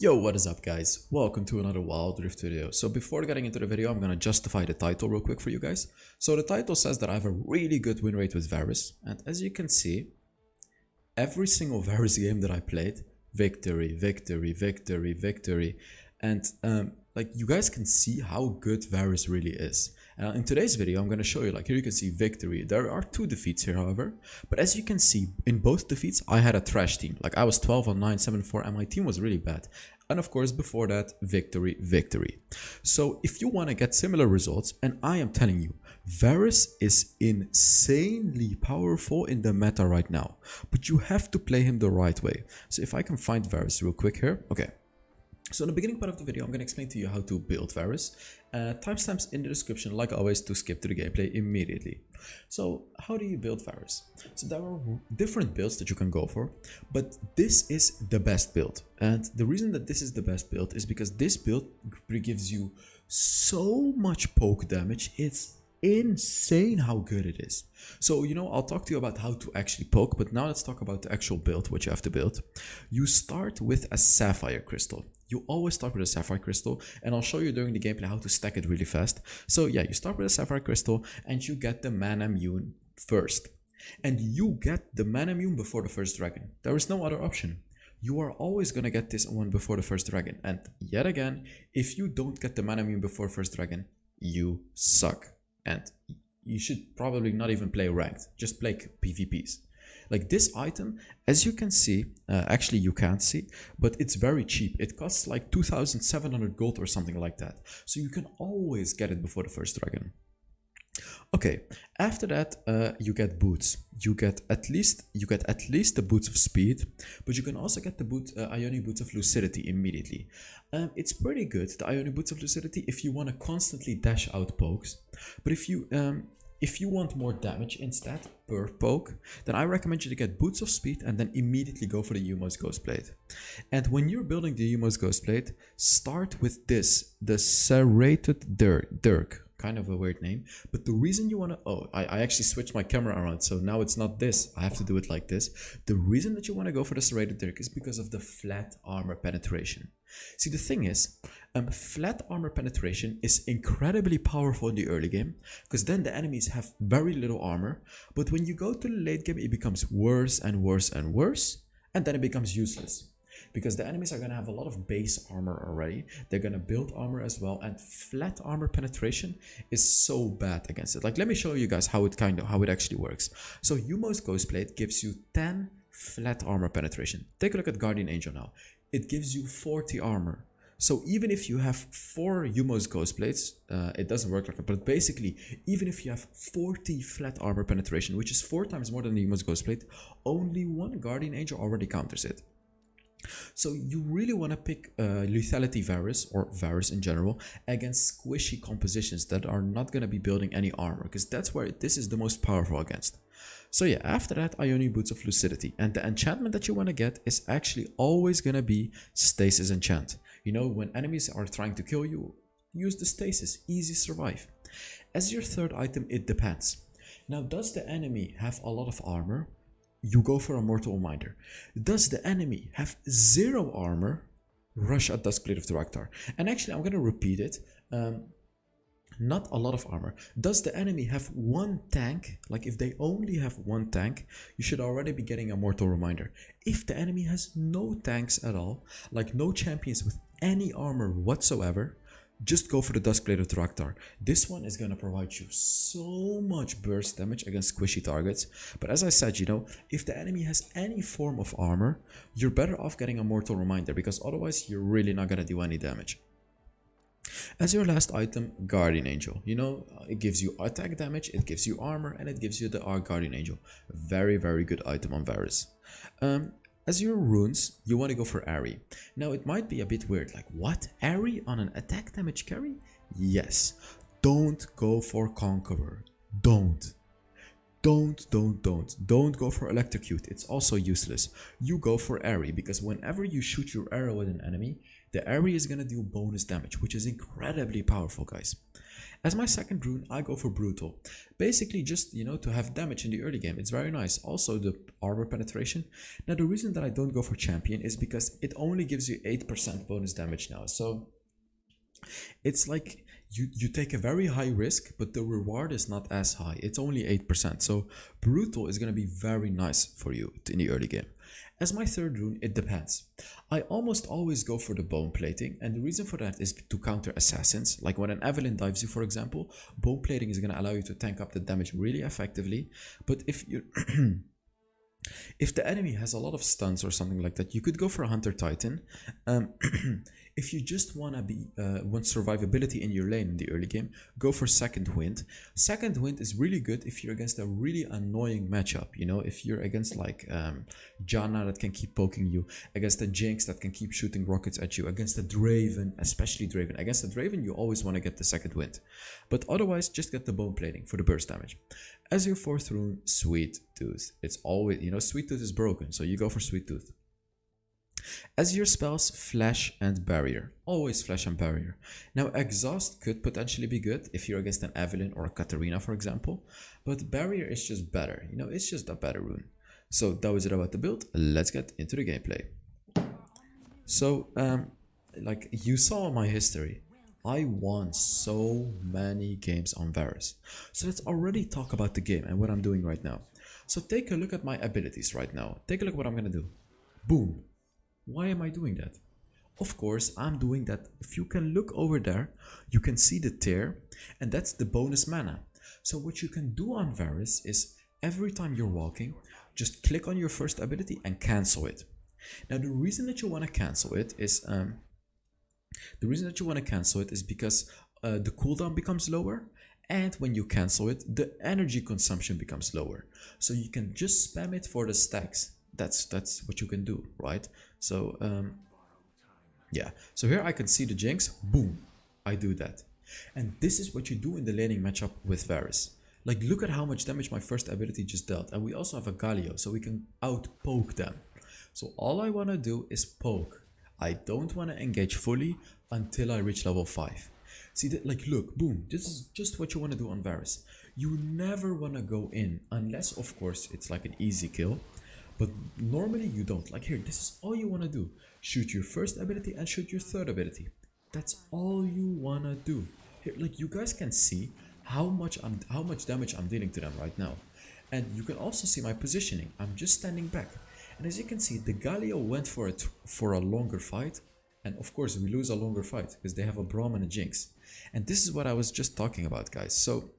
Yo, what is up guys? Welcome to another Wild Rift video. So before getting into the video, I'm gonna justify the title real quick for you guys. So the title says that I have a really good win rate with Varus, and as you can see, every single Varus game that I played, victory, victory, victory, victory. And like you guys can see how good Varus really is. In today's video, I'm going to show you, like here you can see victory. There are 2 defeats here, however. But as you can see, in both defeats, I had a trash team. Like I was 12 on 9, 7-4, and my team was really bad. And of course, before that, victory, victory. So if you want to get similar results, and I am telling you, Varus is insanely powerful in the meta right now. But you have to play him the right way. So if I can find Varus real quick here. Okay. So in the beginning part of the video, I'm going to explain to you how to build Varus. Timestamps in the description, like always, to skip to the gameplay immediately. So how do you build Varus? So there are different builds that you can go for, but this is the best build. And the reason that this is the best build is because this build gives you so much poke damage. It's insane how good it is. So, you know, I'll talk to you about how to actually poke, but now let's talk about the actual build, what you have to build. You start with a sapphire crystal. You always start with a sapphire crystal, and I'll show you during the gameplay how to stack it really fast. So yeah, you start with a sapphire crystal and you get the mana immune first. And you get the mana immune before the first dragon. There is no other option. You are always gonna get this one before the first dragon. And yet again, if you don't get the mana immune before first dragon, you suck. And you should probably not even play ranked, just play PvPs. Like this item, as you can see, actually you can't see, but it's very cheap. It costs like 2,700 gold or something like that. So you can always get it before the first dragon. Okay, after that, you get boots. You get at least the boots of speed, but you can also get the Ionic boots of lucidity immediately. It's pretty good, the Ionic boots of lucidity, if you want to constantly dash out pokes. But if you want more damage instead per poke, then I recommend you to get boots of speed and then immediately go for the Umos Ghostblade. And when you're building the Umos Ghostblade, start with this, the Serrated Dirk. Kind of a weird name, but the reason you want to, I actually switched my camera around, so now it's not this, I have to do it like this. The reason that you want to go for the Serrated Dirk is because of the flat armor penetration. See, the thing is, flat armor penetration is incredibly powerful in the early game, because then the enemies have very little armor, but when you go to the late game, it becomes worse and worse and worse, and then it becomes useless. Because the enemies are going to have a lot of base armor already. They're going to build armor as well. And flat armor penetration is so bad against it. Like, let me show you guys how it actually works. So Umos Ghostblade gives you 10 flat armor penetration. Take a look at Guardian Angel now. It gives you 40 armor. So even if you have 4 Umos Ghostblades, it doesn't work like that. But basically, even if you have 40 flat armor penetration, which is 4 times more than the Umos Ghostblade, only 1 Guardian Angel already counters it. So you really want to pick lethality Varus, or Varus in general, against squishy compositions that are not going to be building any armor, because that's where this is the most powerful against. So yeah, after that, Ionic Boots of Lucidity. And the enchantment that you want to get is actually always going to be Stasis Enchant. You know, when enemies are trying to kill you, use the Stasis, easy survive. As your third item, it depends. Now, does the enemy have a lot of armor? You go for a Mortal Reminder. Does the enemy have 0 armor? Rush at Duskblade of the Raktar. And actually, I'm going to repeat it. Not a lot of armor. Does the enemy have 1 tank? Like if they only have 1 tank, you should already be getting a Mortal Reminder. If the enemy has no tanks at all, like no champions with any armor whatsoever, just go for the Duskblade of the Raktar. This one is going to provide you so much burst damage against squishy targets. But as I said, you know, if the enemy has any form of armor, you're better off getting a Mortal Reminder, because otherwise you're really not going to do any damage. As your last item, Guardian Angel. You know, it gives you attack damage, it gives you armor, and it gives you the Guardian Angel. Very, very good item on Varus. As your runes, you want to go for Ari. Now, it might be a bit weird, like, what? Ari on an attack damage carry? Yes. Don't go for Conqueror. Don't. Don't go for electrocute. It's also useless. You go for airy, because whenever you shoot your arrow at an enemy, the airy is gonna do bonus damage, which is incredibly powerful, guys. As my second rune, I go for brutal. Basically just, to have damage in the early game. It's very nice. Also the armor penetration. Now the reason that I don't go for champion is because it only gives you 8% bonus damage now. So it's like you take a very high risk, but the reward is not as high. It's only 8%. So brutal is going to be very nice for you in the early game. As my third rune, it depends. I almost always go for the bone plating, and the reason for that is to counter assassins. Like when an Evelyn dives you, for example, bone plating is going to allow you to tank up the damage really effectively. But if you if the enemy has a lot of stuns or something like that, you could go for a Hunter Titan. If you just want survivability in your lane in the early game, go for Second Wind. Second Wind is really good if you're against a really annoying matchup. If you're against like Janna that can keep poking you, against a Jinx that can keep shooting rockets at you, against a Draven, especially Draven. Against a Draven, you always want to get the Second Wind. But otherwise, just get the bone plating for the burst damage. As your fourth rune, Sweet Tooth. It's always, Sweet Tooth is broken, so you go for Sweet Tooth. As your spells, Flash and Barrier. Always Flash and Barrier. Now, Exhaust could potentially be good if you're against an Evelyn or a Katarina, for example. But Barrier is just better. It's just a better rune. So that was it about the build. Let's get into the gameplay. So, like you saw my history, I won so many games on Varus. So let's already talk about the game and what I'm doing right now. So take a look at my abilities right now. Take a look at what I'm gonna do. Boom. Why am I doing that? Of course, I'm doing that. If you can look over there, you can see the tier, and that's the bonus mana. So what you can do on Varus is every time you're walking, just click on your first ability and cancel it. Now the reason that you want to cancel it is because the cooldown becomes lower, and when you cancel it, the energy consumption becomes lower. So you can just spam it for the stacks. That's what you can do, right? So yeah, so here I can see the Jinx. Boom, I do that. And this is what you do in the laning matchup with Varus. Like, look at how much damage my first ability just dealt. And we also have a Galio, so we can out-poke them. So all I want to do is poke. I don't want to engage fully until I reach level 5. See that? Like, look, boom. This is just what you want to do on Varus. You never want to go in, unless, of course, it's like an easy kill. But normally you don't. Like here, this is all you want to do. Shoot your first ability and shoot your third ability. That's all you want to do. Here, like you guys can see how much damage I'm dealing to them right now. And you can also see my positioning. I'm just standing back. And as you can see, the Galio went for a longer fight. And of course, we lose a longer fight because they have a Braum and a Jinx. And this is what I was just talking about, guys. So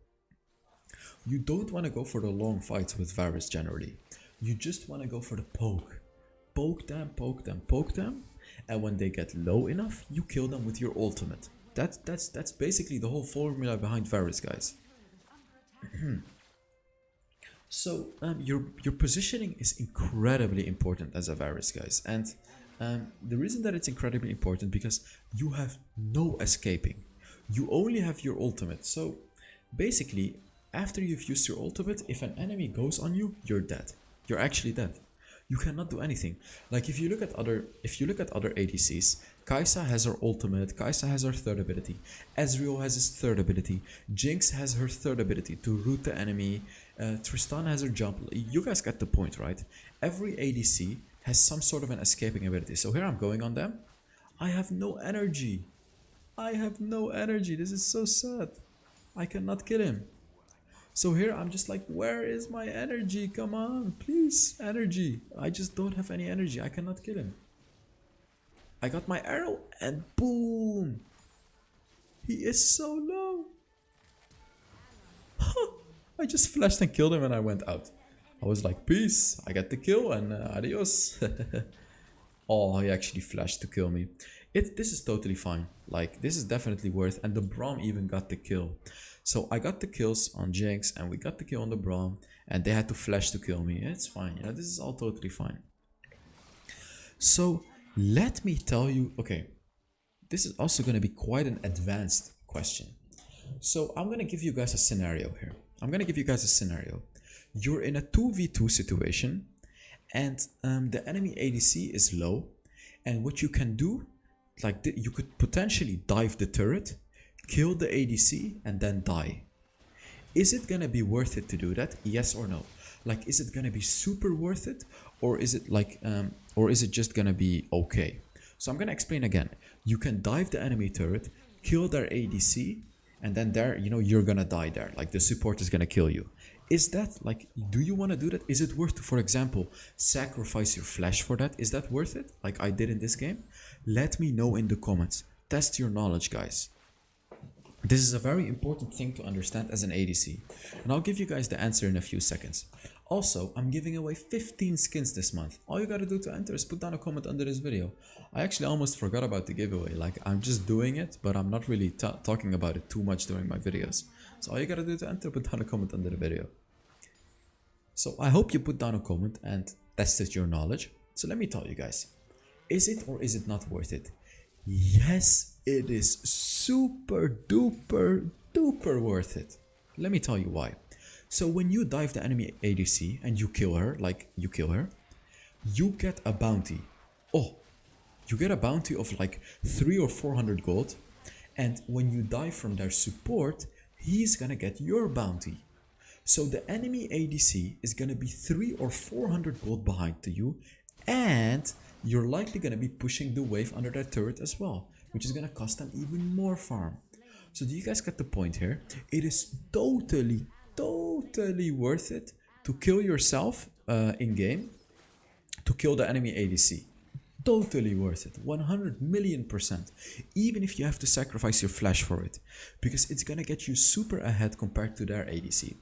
you don't want to go for the long fights with Varus generally. You just want to go for the poke. Poke them, poke them, poke them. And when they get low enough, you kill them with your ultimate. That's basically the whole formula behind Varus, guys. So your positioning is incredibly important as a Varus, guys. And the reason that it's incredibly important because you have no escaping. You only have your ultimate. So basically, after you've used your ultimate, if an enemy goes on you, you're dead. You're actually dead. You cannot do anything. Like if you look at other ADCs, Kai'Sa has her ultimate, Kai'Sa has her third ability, Ezreal has his third ability, Jinx has her third ability to root the enemy, Tristan has her jump. You guys get the point, right? Every ADC has some sort of an escaping ability. So here I'm going on them. I have no energy. This is so sad. I cannot kill him. So here I'm just like, where is my energy? Come on, please, energy. I just don't have any energy. I cannot kill him. I got my arrow and boom. He is so low. I just flashed and killed him and I went out. I was like, peace. I got the kill and adios. Oh, he actually flashed to kill me. This is totally fine. Like, this is definitely worth. And the Braum even got the kill. So I got the kills on Jinx and we got the kill on the Braum. And they had to flash to kill me. It's fine. Yeah, this is all totally fine. So let me tell you. Okay, this is also going to be quite an advanced question. So I'm going to give you guys a scenario here. you're in a 2v2 situation, and the enemy ADC is low, and what you can do, like you could potentially dive the turret, kill the ADC, and then die. Is it gonna be worth it to do that? Yes or no? Like, is it gonna be super worth it, or is it like, or is it just gonna be okay? So I'm gonna explain again. You can dive the enemy turret, kill their ADC, and then there, you know, you're gonna die there. Like, the support is gonna kill you. Is that, like, do you want to do that? Is it worth to, for example, sacrifice your flash for that? Is that worth it, like I did in this game? Let me know in the comments. Test your knowledge, guys. This is a very important thing to understand as an ADC, and I'll give you guys the answer in a few seconds. Also, I'm giving away 15 skins this month. All you gotta do to enter is put down a comment under this video. I actually almost forgot about the giveaway. Like, I'm just doing it, but I'm not really talking about it too much during my videos. So all you gotta do to enter, put down a comment under the video. So I hope you put down a comment and tested your knowledge. So let me tell you guys, is it or is it not worth it? Yes, it is super duper duper worth it. Let me tell you why. So when you dive the enemy ADC and you kill her, you get a bounty. Oh, you get a bounty of like 300 or 400 gold. And when you die from their support, he's gonna get your bounty. So the enemy ADC is gonna be 300 or 400 gold behind to you, and you're likely gonna be pushing the wave under their turret as well, which is gonna cost them even more farm. So do you guys get the point here? It is totally worth it to kill yourself in game to kill the enemy ADC. Totally worth it, 100 million %, even if you have to sacrifice your flash for it, because it's gonna get you super ahead compared to their ADC.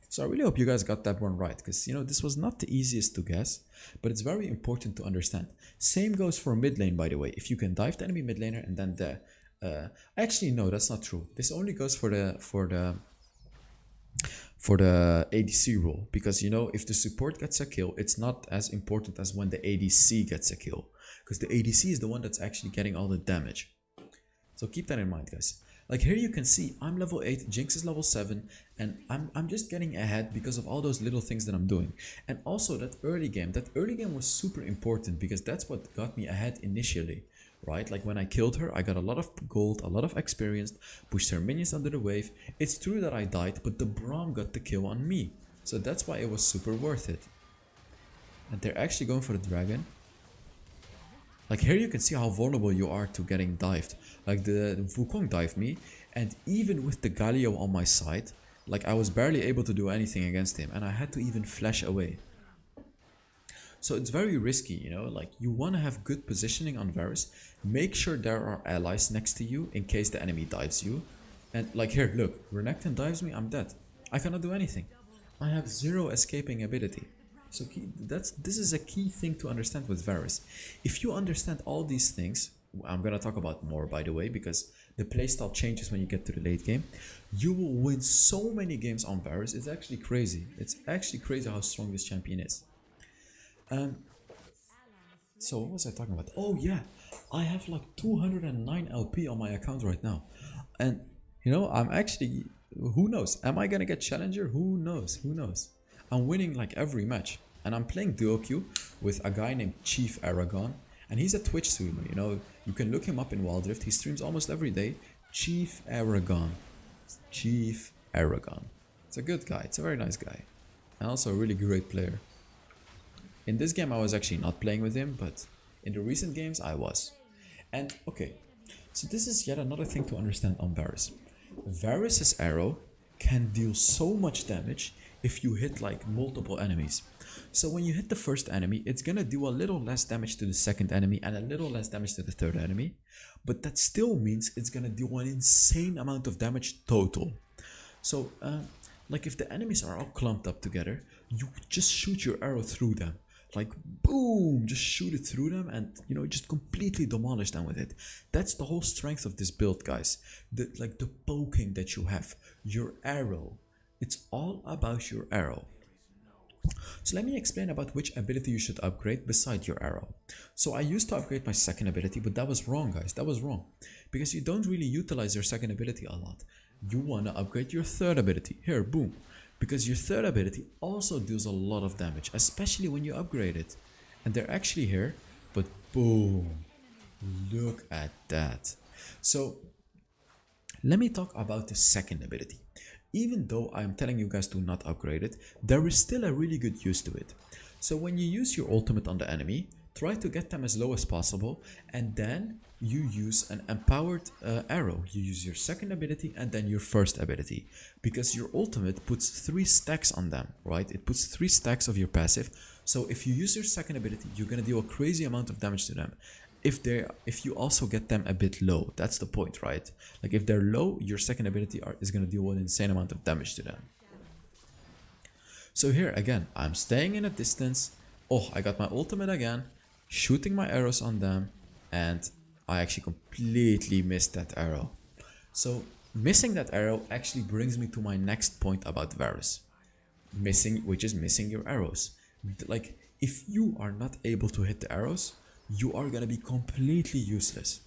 So I really hope you guys got that one right, because, you know, this was not the easiest to guess, but it's very important to understand. Same goes for mid lane, by the way. If you can dive the enemy mid laner and then the actually no, that's not true. This only goes for the ADC rule, because, you know, if the support gets a kill, it's not as important as when the ADC gets a kill, because the ADC is the one that's actually getting all the damage. So keep that in mind, guys. Like, here you can see I'm level 8, Jinx is level 7, and I'm just getting ahead because of all those little things that I'm doing. And also that early game was super important, because that's what got me ahead initially, right? Like, when I killed her, I got a lot of gold, a lot of experience, pushed her minions under the wave. It's true that I died, but the Braum got the kill on me, so that's why it was super worth it. And they're actually going for the dragon. Like, here you can see how vulnerable you are to getting dived. Like, the Wukong dived me, and even with the Galio on my side, like, I was barely able to do anything against him, and I had to even flash away. So it's very risky, you know, like, you want to have good positioning on Varus. Make sure there are allies next to you in case the enemy dives you. And like, here, look, Renekton dives me, I'm dead. I cannot do anything. I have 0 escaping ability. So this is a key thing to understand with Varus. If you understand all these things, I'm gonna talk about more, by the way, because the playstyle changes when you get to the late game, you will win so many games on Varus. It's actually crazy. It's actually crazy how strong this champion is. So what was I talking about? Oh yeah, I have like 209 LP on my account right now, and you know, I'm actually, who knows, am I gonna get challenger? Who knows? I'm winning like every match, and I'm playing duo queue with a guy named Chief Aragon, and he's a Twitch streamer. You know, you can look him up in Wild Rift. He streams almost every day. Chief Aragon. It's a good guy. It's a very nice guy, and also a really great player. In this game I was actually not playing with him, but in the recent games I was. And okay, so this is yet another thing to understand on Varus. Varus's arrow can deal so much damage if you hit like multiple enemies. So when you hit the first enemy, it's gonna do a little less damage to the second enemy and a little less damage to the third enemy, but that still means it's gonna do an insane amount of damage total. So like, if the enemies are all clumped up together, you just shoot your arrow through them. Like, boom, just shoot it through them, and, you know, just completely demolish them with it. That's the whole strength of this build, guys. Like, the poking that you have, your arrow. It's all about your arrow. So let me explain about which ability you should upgrade beside your arrow. So I used to upgrade my second ability, but that was wrong, guys. That was wrong, because you don't really utilize your second ability a lot. You want to upgrade your third ability. Here, boom. because your third ability also deals a lot of damage, especially when you upgrade it. And they're actually here, but boom, look at that. So let me talk about the second ability. Even though I'm telling you guys to not upgrade it, there is still a really good use to it. So when you use your ultimate on the enemy, try to get them as low as possible, and then you use an empowered arrow. You use your second ability and then your first ability, because your ultimate puts 3 stacks on them, right? It puts 3 stacks of your passive. So if you use your second ability, you're gonna deal a crazy amount of damage to them. If you also get them a bit low, that's the point, right? Like if they're low, your second ability is gonna deal an insane amount of damage to them. So here again, I'm staying in a distance. Oh, I got my ultimate again, shooting my arrows on them, and I actually completely missed that arrow. So missing that arrow actually brings me to my next point about Varus. Which is missing your arrows. Like if you are not able to hit the arrows, you are gonna be completely useless,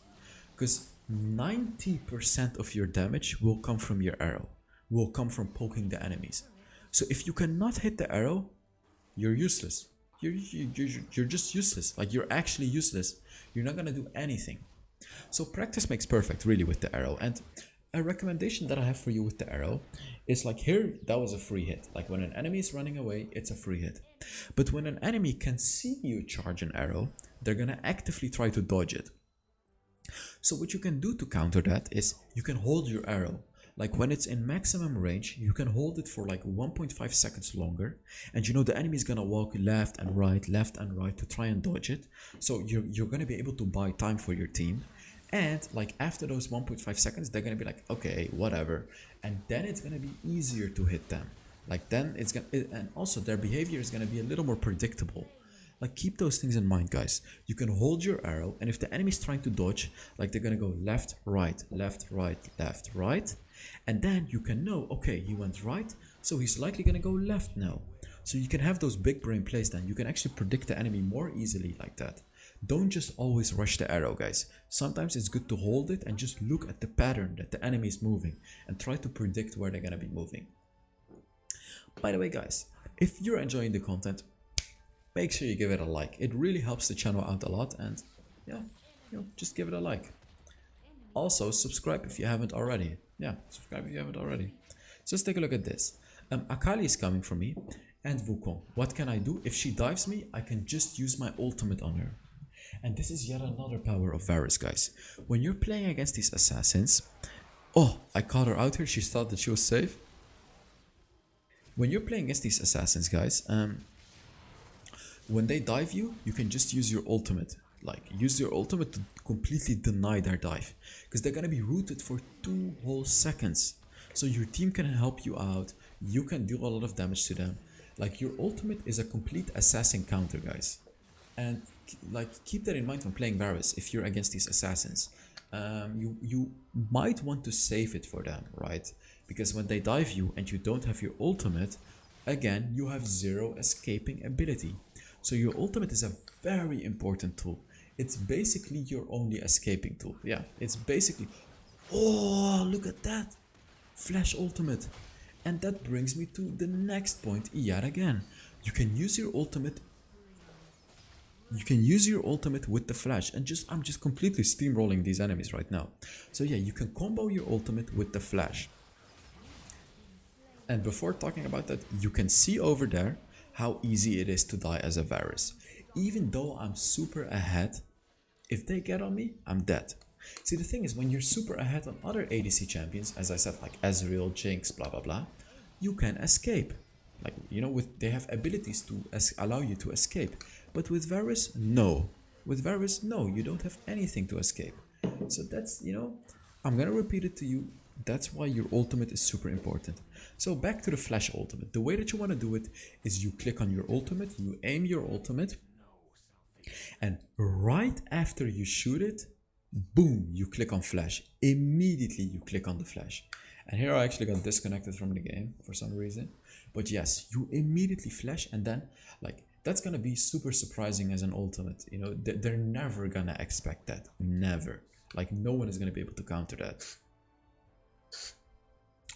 because 90% of your damage will come from your arrow, will come from poking the enemies. So if you cannot hit the arrow, you're useless. You're just useless. Like you're actually useless. You're not gonna do anything. So practice makes perfect, really, with the arrow. And a recommendation that I have for you with the arrow is like here, that was a free hit. Like when an enemy is running away, it's a free hit. But when an enemy can see you charge an arrow, they're gonna actively try to dodge it. So what you can do to counter that is you can hold your arrow. Like when it's in maximum range, you can hold it for like 1.5 seconds longer, and you know the enemy is gonna walk left and right to try and dodge it. So you're gonna be able to buy time for your team. And like after those 1.5 seconds, they're gonna be like, okay, whatever. And then it's gonna be easier to hit them. Like then it's gonna, and also their behavior is gonna be a little more predictable. Like keep those things in mind, guys. You can hold your arrow, and if the enemy is trying to dodge, like they're gonna go left, right, left, right, left, right. And then you can know, okay, he went right, so he's likely gonna go left now. So you can have those big brain plays then. You can actually predict the enemy more easily like that. Don't just always rush the arrow, guys. Sometimes it's good to hold it and just look at the pattern that the enemy is moving and try to predict where they're gonna be moving. By the way, guys, if you're enjoying the content, make sure you give it a like. It really helps the channel out a lot, and yeah, just give it a like. Also, subscribe if you haven't already. Yeah, subscribe if you haven't already. So let's take a look at this. Akali is coming for me, and Wukong. What can I do? If she dives me, I can just use my ultimate on her. And this is yet another power of Varus, guys. When you're playing against these assassins... Oh, I caught her out here. She thought that she was safe. When you're playing against these assassins, guys, when they dive you, you can just use your ultimate. Like, use your ultimate to completely deny their dive, because they're gonna be rooted for 2 whole seconds. So your team can help you out. You can do a lot of damage to them. Like, your ultimate is a complete assassin counter, guys. And like, keep that in mind when playing Varus. If you're against these assassins, you might want to save it for them, right? Because when they dive you and you don't have your ultimate, again, you have 0 escaping ability. So your ultimate is a very important tool. It's basically your only escaping tool. Yeah, it's basically... Oh, look at that! Flash ultimate. And that brings me to the next point yet again. You can use your ultimate. You can use your ultimate with the flash, and I'm just completely steamrolling these enemies right now. So yeah, you can combo your ultimate with the flash. And before talking about that, you can see over there how easy it is to die as a Varus. Even though I'm super ahead, if they get on me, I'm dead. See, the thing is, when you're super ahead on other ADC champions, as I said, like Ezreal, Jinx, blah blah blah, you can escape. Like, you know, they have abilities to allow you to escape. But with Varus, no. With Varus, no, you don't have anything to escape. So that's, you know, I'm gonna repeat it to you. That's why your ultimate is super important. So back to the flash ultimate. The way that you want to do it is you click on your ultimate, you aim your ultimate, and right after you shoot it, boom, you click on flash. Immediately you click on the flash. And here I actually got disconnected from the game for some reason. But yes, you immediately flash, and then like that's gonna be super surprising as an ultimate. You know, they're never gonna expect that. Never. Like, no one is gonna be able to counter that.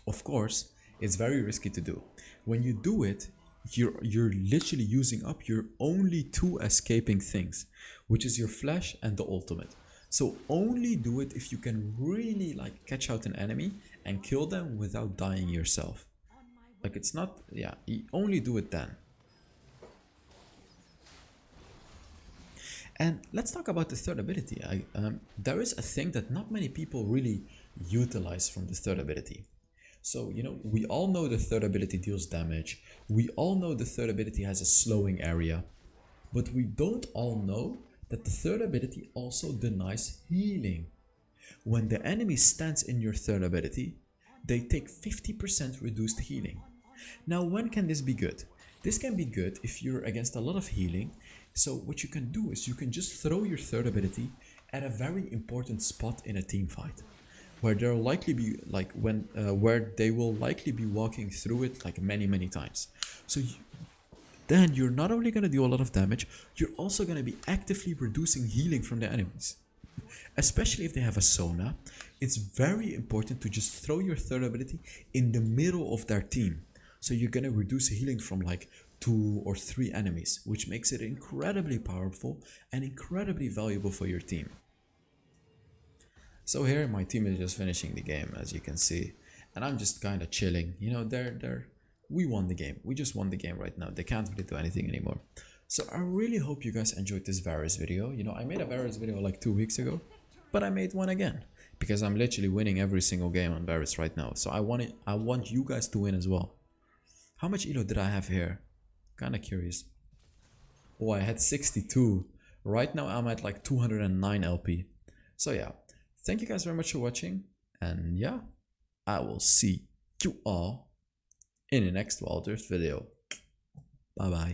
Of course, it's very risky to do. When you do it, you're literally using up your only two escaping things, which is your flash and the ultimate. So only do it if you can really like catch out an enemy and kill them without dying yourself. Like it's not, yeah, you only do it then. And let's talk about the third ability. There is a thing that not many people really utilize from the third ability. So, you know, we all know the third ability deals damage. We all know the third ability has a slowing area. But we don't all know that the third ability also denies healing. When the enemy stands in your third ability, they take 50% reduced healing. Now, when can this be good? This can be good if you're against a lot of healing. So what you can do is you can just throw your third ability at a very important spot in a team fight, where they'll likely be like where they will likely be walking through it like many times. So then you're not only going to do a lot of damage, you're also going to be actively reducing healing from the enemies. Especially if they have a Sona, it's very important to just throw your third ability in the middle of their team. So you're going to reduce healing from like 2 or 3 enemies, which makes it incredibly powerful and incredibly valuable for your team. So here my team is just finishing the game, as you can see, and I'm just kind of chilling. You know, we won the game. We just won the game right now. They can't really do anything anymore. So I really hope you guys enjoyed this Varus video. You know, I made a Varus video like 2 weeks ago, but I made one again because I'm literally winning every single game on Varus right now. So I want you guys to win as well. How much elo did I have here? Kind of curious. Oh, I had 62. Right now I'm at like 209 LP. So yeah, thank you guys very much for watching. And yeah, I will see you all in the next Wild Rift video. Bye bye.